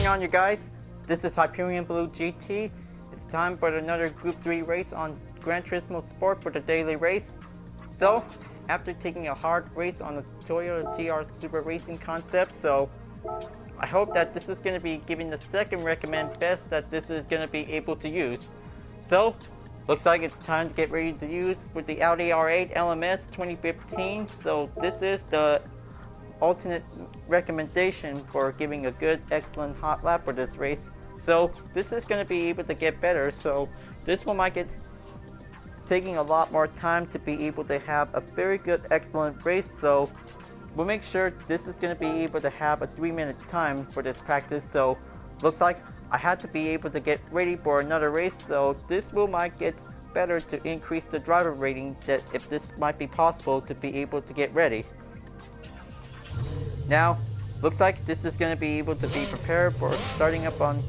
on, you guys? This is Hyperion-Blue-GT. It's time for another Group 3 race on Gran Turismo Sport for the daily race. So, after taking a hard race on the Toyota GR Super Racing concept, so I hope that this is going to be giving the second recommend best that this is going to be able to use. So, looks like it's time to get ready to use with the Audi R8 LMS 2015. So this is the alternate recommendation for giving a good, excellent hot lap for this race. So this is going to be able to get better. So this one might get taking a lot more time to be able to have a very good, excellent race. So we'll make sure this is going to be able to have a 3-minute time for this practice. So looks like I had to be able to get ready for another race. So this will might get better to increase the driver rating, that if this might be possible to be able to get ready. Now, looks like this is going to be able to be prepared for starting up on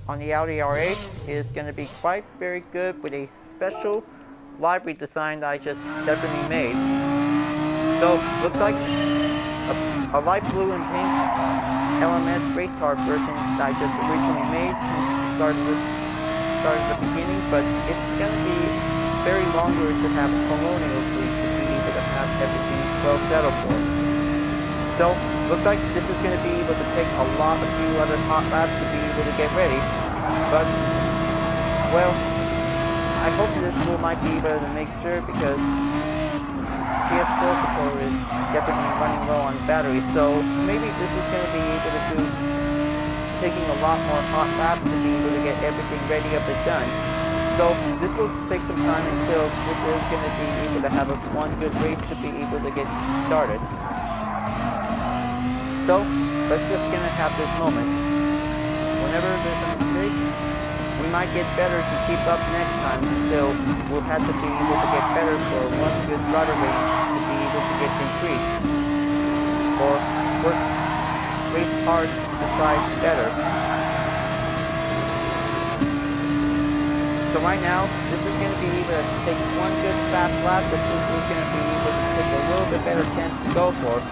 the Audi R8. It is going to be quite very good with a special livery design that I just definitely made. So, looks like a light blue and pink LMS race car version that I just originally made since the start of the beginning, but it's going to be very longer to have colonial fleet to be able to have everything well settled for. So, looks like this is going to be able to take a few other hot laps to be able to get ready. But, well, I hope this might be able to make sure, because PS4 controller is definitely running low on battery. So, maybe this is going to be able to do taking a lot more hot laps to be able to get everything ready up and done. So, this will take some time until this is going to be able to have one good race to be able to get started. So, let's just gonna have this moment. Whenever there's a mistake, we might get better to keep up next time until we'll have to be able to get better for one good driver rating to be able to get increased. Or work race hard to try better. So right now, this is going to be able to take one good fast lap, but this is going to be able to take a little bit better chance to go for.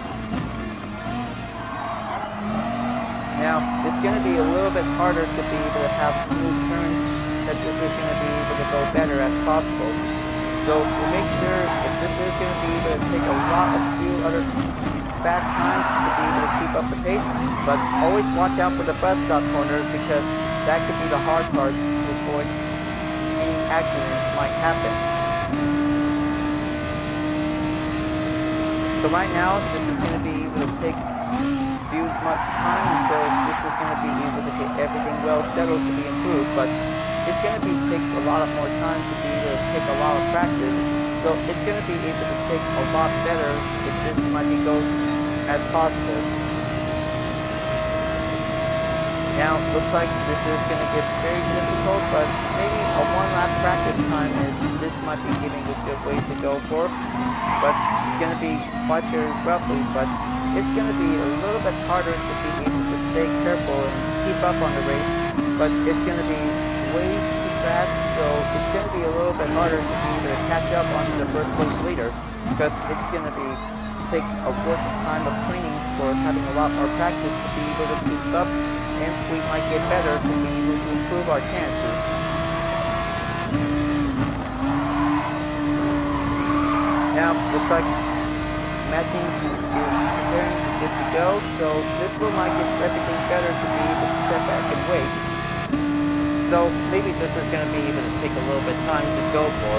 Now, it's going to be a little bit harder to be able to have smooth turns, that this is going to be able to go better as possible. So, we'll make sure if this is going to be able to take a few other fast times to be able to keep up the pace, but always watch out for the bus stop corner, because that could be the hard part to avoid any accidents might happen. So right now, this is going to be able to take much time until this is going to be able to get everything well settled to be improved, but it's going to take a lot more time to be able to take a lot of practice, so it's going to be able to take a lot better if this might be go as possible. Now, looks like this is going to get very difficult, but maybe a one lap practice time this might be giving a good way to go for, but it's going to be quite very roughly, but it's going to be a little bit harder to be able to stay careful and keep up on the race, but it's going to be way too fast, so it's going to be a little bit harder to be able to catch up on the first place leader, because it's going to take a worth of time of training for having a lot more practice to be able to keep up, and we might get better to be able to improve our chances. Now, looks like matching is preparing to get to go, so this will might get everything better to be able to step back and wait. So maybe this is going to be able to take a little bit of time to go for.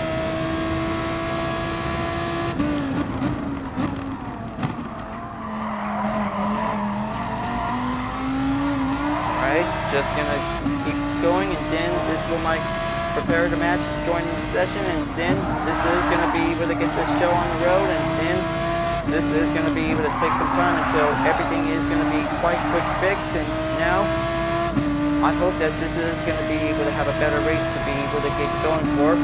Alright, just going to keep going, and then this will might prepare the match, join the session, and then this is going to be able to get this show on the road, and then this is going to be able to take some time until everything is going to be quite quick fixed. And now, I hope that this is going to be able to have a better race to be able to get going for.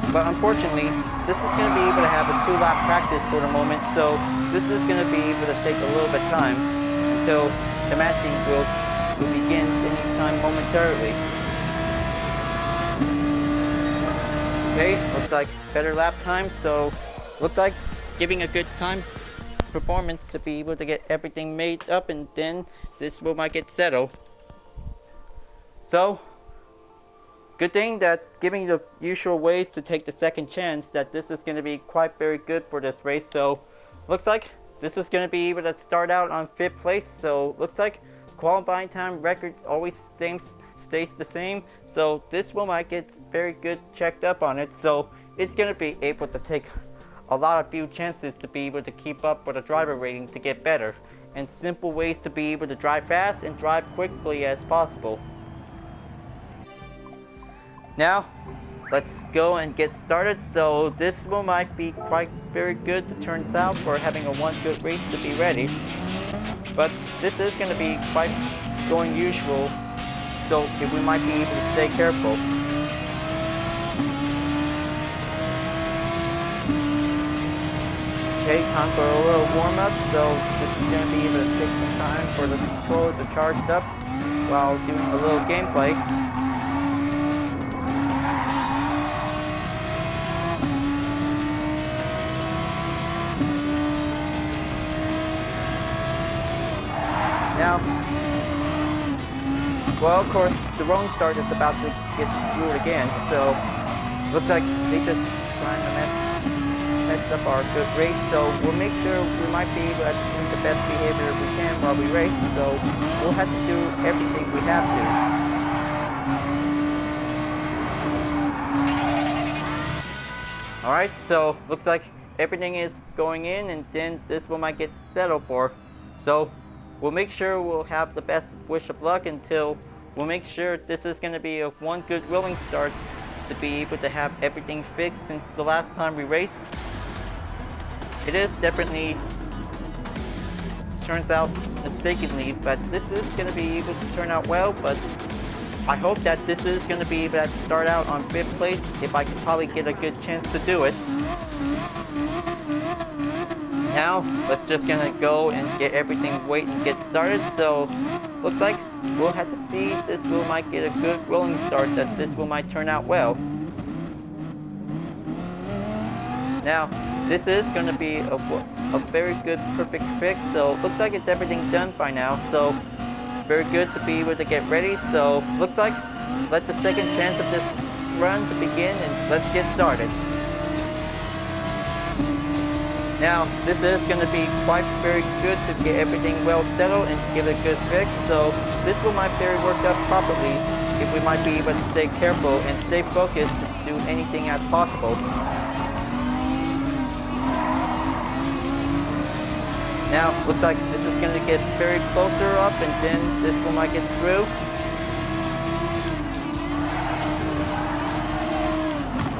But unfortunately, this is going to be able to have a 2-lap practice for the moment, so this is going to be able to take a little bit of time until the matching will begin anytime momentarily. Okay, looks like better lap time, so looks like giving a good time performance to be able to get everything made up, and then this will might get settled. So good thing that giving the usual ways to take the second chance, that this is going to be quite very good for this race. So looks like this is going to be able to start out on 5th place. So looks like qualifying time record always stays the same. So this will might get very good checked up on it. So it's going to be able to take a lot of few chances to be able to keep up with a driver rating to get better, and simple ways to be able to drive fast and drive quickly as possible. Now let's go and get started. So this will might be quite very good to turns out for having a one good race to be ready, but this is going to be quite going usual, so we might be able to stay careful. Okay, time for a little warm up. So this is going to be able to take some time for the controller to charge up while doing a little gameplay. Now, well, of course, the rolling start is about to get screwed again, so looks like they just trying to mess up our good race. So we'll make sure we might be able to do the best behavior we can while we race, so we'll have to do everything we have to. Alright, so looks like everything is going in, and then this one might get settled for. So we'll make sure we'll have the best wish of luck until we'll make sure this is going to be a one good rolling start to be able to have everything fixed since the last time we raced. It is definitely turns out mistakenly, but this is going to be able to turn out well, but I hope that this is going to be able to start out on 5th place if I can probably get a good chance to do it. Now, let's just gonna go and get everything wait and get started. So, looks like we'll have to see if this wheel might get a good rolling start, that this wheel might turn out well. Now, this is gonna be a very good perfect fix. So, looks like it's everything done by now. So, very good to be able to get ready. So, looks like let the second chance of this run to begin, and let's get started. Now, this is going to be quite very good to get everything well settled and to give it a good fix. So, this will might be worked out properly if we might be able to stay careful and stay focused to do anything as possible. Now, looks like this is going to get very closer up, and then this one might get through.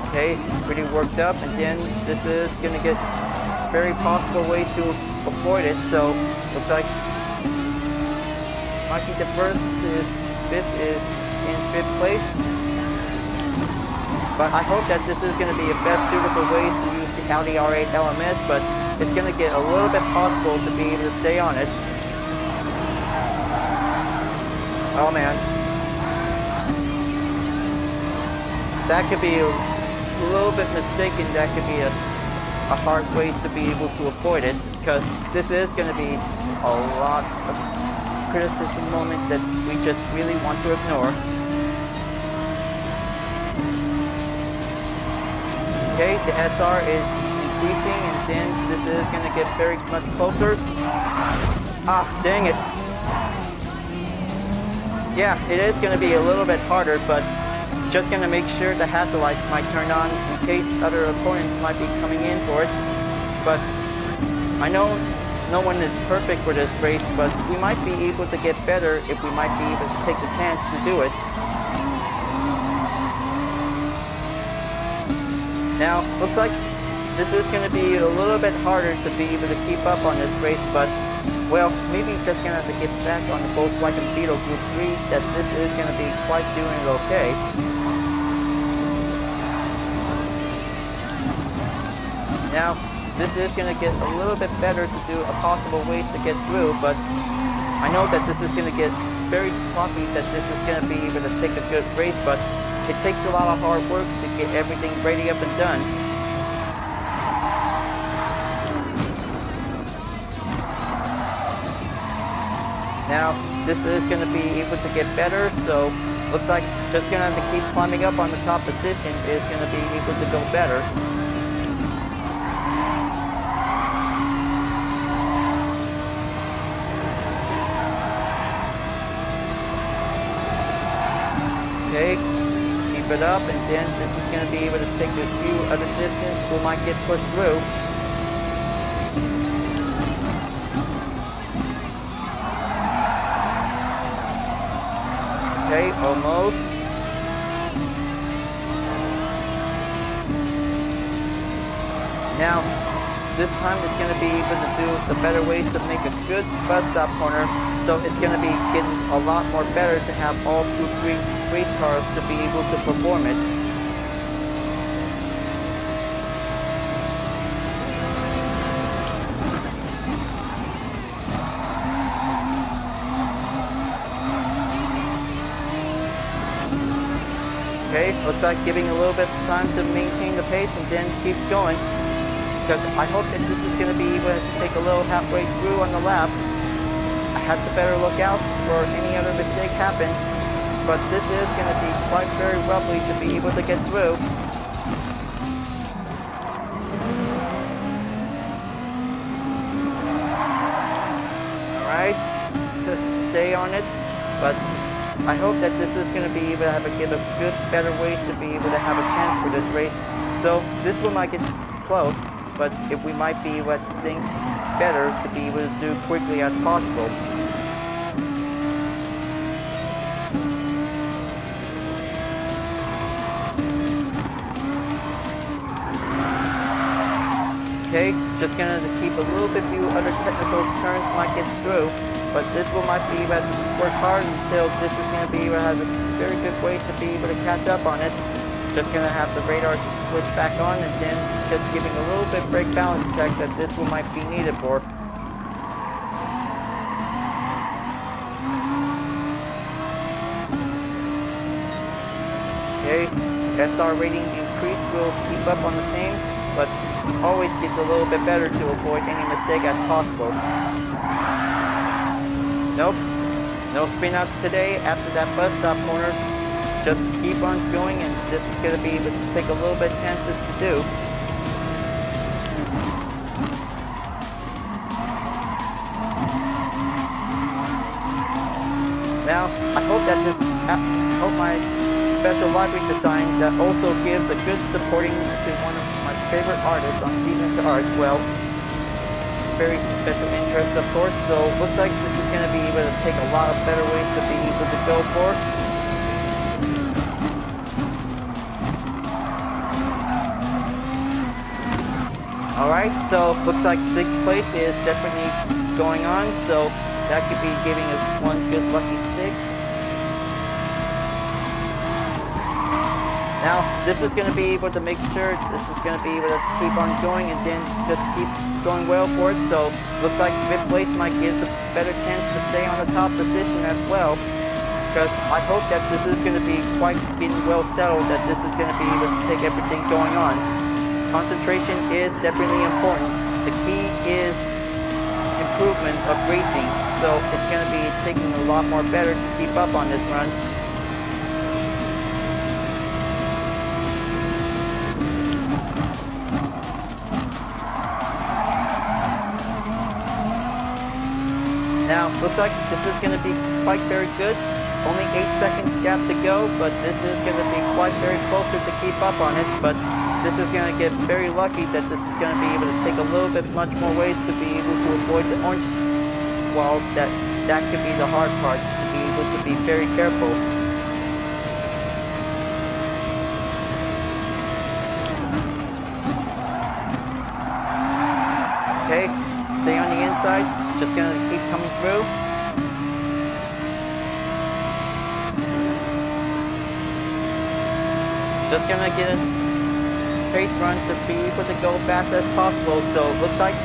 Okay, pretty worked up, and then this is going to get very possible way to avoid it. So looks like might be the first is this is in 5th place, but I hope that this is going to be a best suitable way to use the Audi R8 LMS, but it's going to get a little bit possible to be able to stay on it. Oh man, that could be a little bit mistaken. That could be a hard way to be able to avoid it, because this is going to be a lot of criticism moment that we just really want to ignore. Okay, the SR is increasing, and then this is going to get very much closer. Ah, dang it. Yeah, it is going to be a little bit harder, but just going to make sure the hazard lights might turn on in case other opponents might be coming in for it. But I know no one is perfect for this race, but we might be able to get better if we might be able to take the chance to do it. Now, looks like this is going to be a little bit harder to be able to keep up on this race, but well, maybe just going to have to get back on the Volkswagen Beetle Group 3, that this is going to be quite doing okay. Now, this is going to get a little bit better to do a possible way to get through, but I know that this is going to get very sloppy, that this is going to be able to take a good race, but it takes a lot of hard work to get everything ready up and done. Now, this is going to be able to get better, so looks like just going to have to keep climbing up on the top position is going to be able to go better. Okay, keep it up, and then this is going to be able to take a few other distance. We might get pushed through. Okay, almost. Now, this time it's going to be able to do the better ways to make a good bus stop corner, so it's going to be getting a lot more better to have all 2 race cars to be able to perform it. Okay, looks like giving a little bit of time to maintain the pace and then keep going. Because I hope that this is going to be able to take a little halfway through on the lap. I have to better look out for any other mistake happens, but this is going to be quite very roughly to be able to get through. Alright, just stay on it, but I hope that this is going to be able to give a good, better way to be able to have a chance for this race. So this one might get close, but if we might be able to think better to be able to do quickly as possible. Okay, just gonna keep a little bit few other technical turns might get through, but this one might be able to work hard until this is gonna be able to have a very good way to be able to catch up on it. Just gonna have the radar to switch back on, and then just giving a little bit brake balance check that this one might be needed for. Okay, SR rating increase will keep up on the same, but always gets a little bit better to avoid any mistake as possible. Nope, no spin outs today after that bus stop corner. Just keep on going, and this is going to be able to take a little bit of chances to do. Now, I hope my special library design that also gives a good supporting to one of my favorite artists on Seaside Art. Well, very special interest, of course, so looks like this is going to be able to take a lot of better ways to be able to go for. Alright, so looks like 6th place is definitely going on, so that could be giving us one good lucky 6. Now, this is going to be able to make sure this is going to be able to keep on going and then just keep going well for it, so looks like 5th place might give a better chance to stay on the top position as well, because I hope that this is going to be quite getting well settled, that this is going to be able to take everything going on. Concentration is definitely important. The key is improvement of racing, so it's going to be taking a lot more better to keep up on this run. Now, looks like this is going to be quite very good. Only 8 seconds gap to go, but this is going to be quite very closer to keep up on it, but this is going to get very lucky that this is going to be able to take a little bit much more ways to be able to avoid the orange walls. That could be the hard part, to be able to be very careful. Okay, stay on the inside, just going to keep coming through. Just going to get a straight run to be able to go fast as possible, so looks like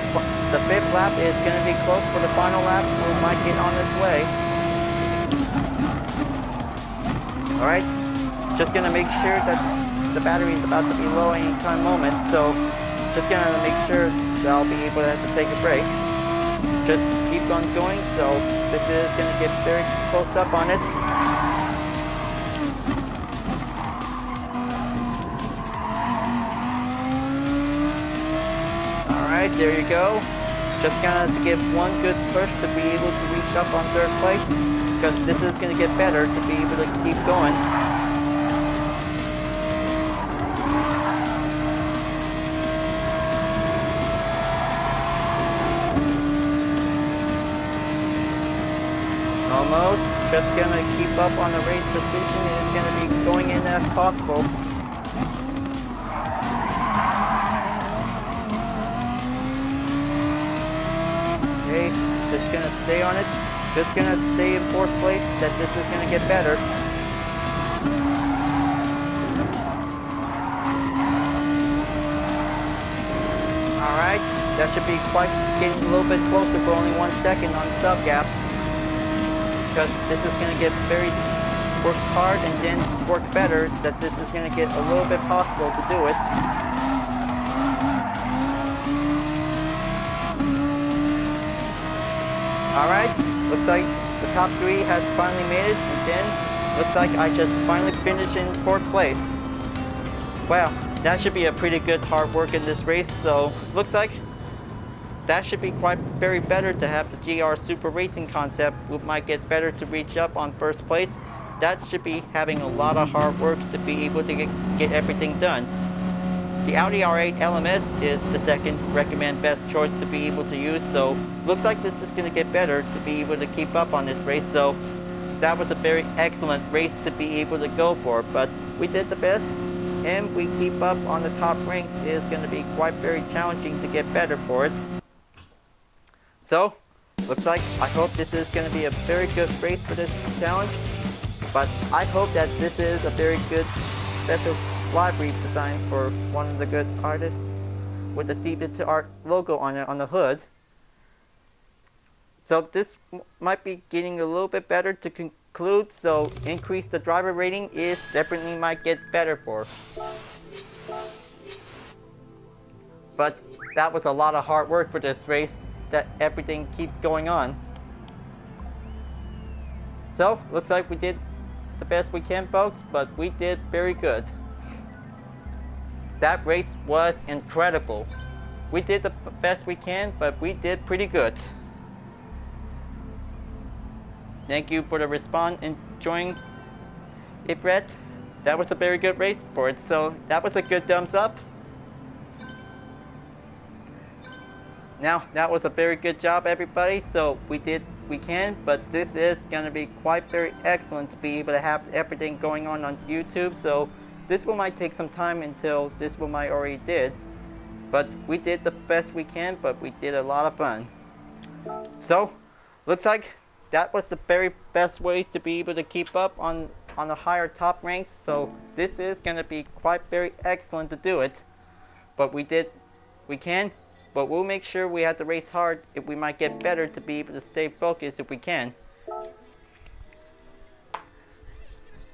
the 5th lap is going to be close for the final lap. We might get on its way. Alright, just going to make sure that the battery is about to be low any time moment, so just going to make sure that I'll be able to have to take a break. Just keep on going, so this is going to get very close up on it. Alright, there you go. Just gonna give one good push to be able to reach up on 3rd place, because this is going to get better to be able to keep going. Almost. Just gonna keep up on the race position, and it's gonna be going in as possible. Okay, just gonna stay on it. Just gonna stay in 4th place, that this is gonna get better. Alright, that should be quite getting a little bit closer for only 1 second on sub gap. Because this is going to get work hard and then work better, that this is going to get a little bit possible to do it. Alright, looks like the top 3 has finally made it, and then looks like I just finally finished in 4th place. Wow, that should be a pretty good hard work in this race, so looks like that should be quite very better to have the GR Super Racing concept. We might get better to reach up on 1st place. That should be having a lot of hard work to be able to get everything done. The Audi R8 LMS is the 2nd recommend best choice to be able to use, so looks like this is going to get better to be able to keep up on this race. So that was a very excellent race to be able to go for, but we did the best, and we keep up on the top ranks. Is going to be quite very challenging to get better for it. So, looks like I hope this is going to be a very good race for this challenge, but I hope that this is a very good special livery design for one of the good artists with the Deep Into Art logo on it on the hood. So this might be getting a little bit better to conclude, so increase the driver rating is definitely might get better for. But that was a lot of hard work for this race, that everything keeps going on. So, looks like we did the best we can, folks, but we did very good. That race was incredible. We did the best we can, but we did pretty good. Thank you for the response, enjoying it, Brett. That was a very good race for it, so that was a good thumbs up. Now, that was a very good job, everybody. So we did we can, but this is going to be quite very excellent to be able to have everything going on YouTube. So this one might take some time until this one I already did, but we did the best we can, but we did a lot of fun. So looks like that was the very best ways to be able to keep up on the higher top ranks. So this is going to be quite very excellent to do it, but we can. But we'll make sure we have to race hard if we might get better to be able to stay focused if we can.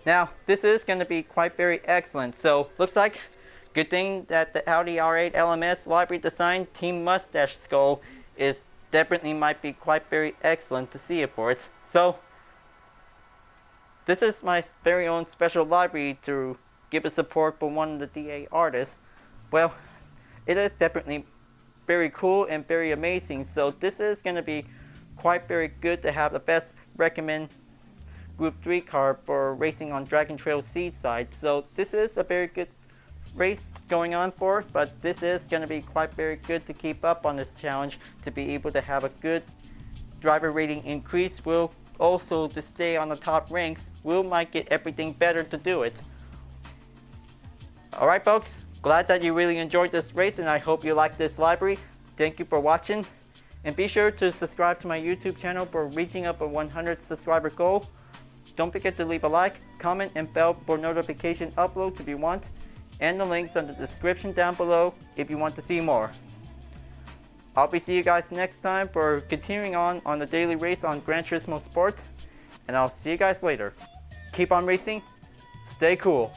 Now, this is going to be quite very excellent. So, looks like good thing that the Audi R8 LMS library design Team Mustache skull is definitely might be quite very excellent to see it for it. So, this is my very own special library to give a support for one of the DA artists. Well, it is definitely very cool and very amazing. So this is going to be quite very good to have the best recommend Gr.3 car for racing on Dragon Trail Seaside. So this is a very good race going on for, but this is going to be quite very good to keep up on this challenge to be able to have a good driver rating increase. We'll also to stay on the top ranks, we might get everything better to do it. Alright folks, glad that you really enjoyed this race, and I hope you like this library. Thank you for watching, and be sure to subscribe to my YouTube channel for reaching up a 100 subscriber goal. Don't forget to leave a like, comment, and bell for notification uploads if you want, and the links in the description down below if you want to see more. I'll be seeing you guys next time for continuing on the daily race on Gran Turismo Sport, and I'll see you guys later. Keep on racing, stay cool.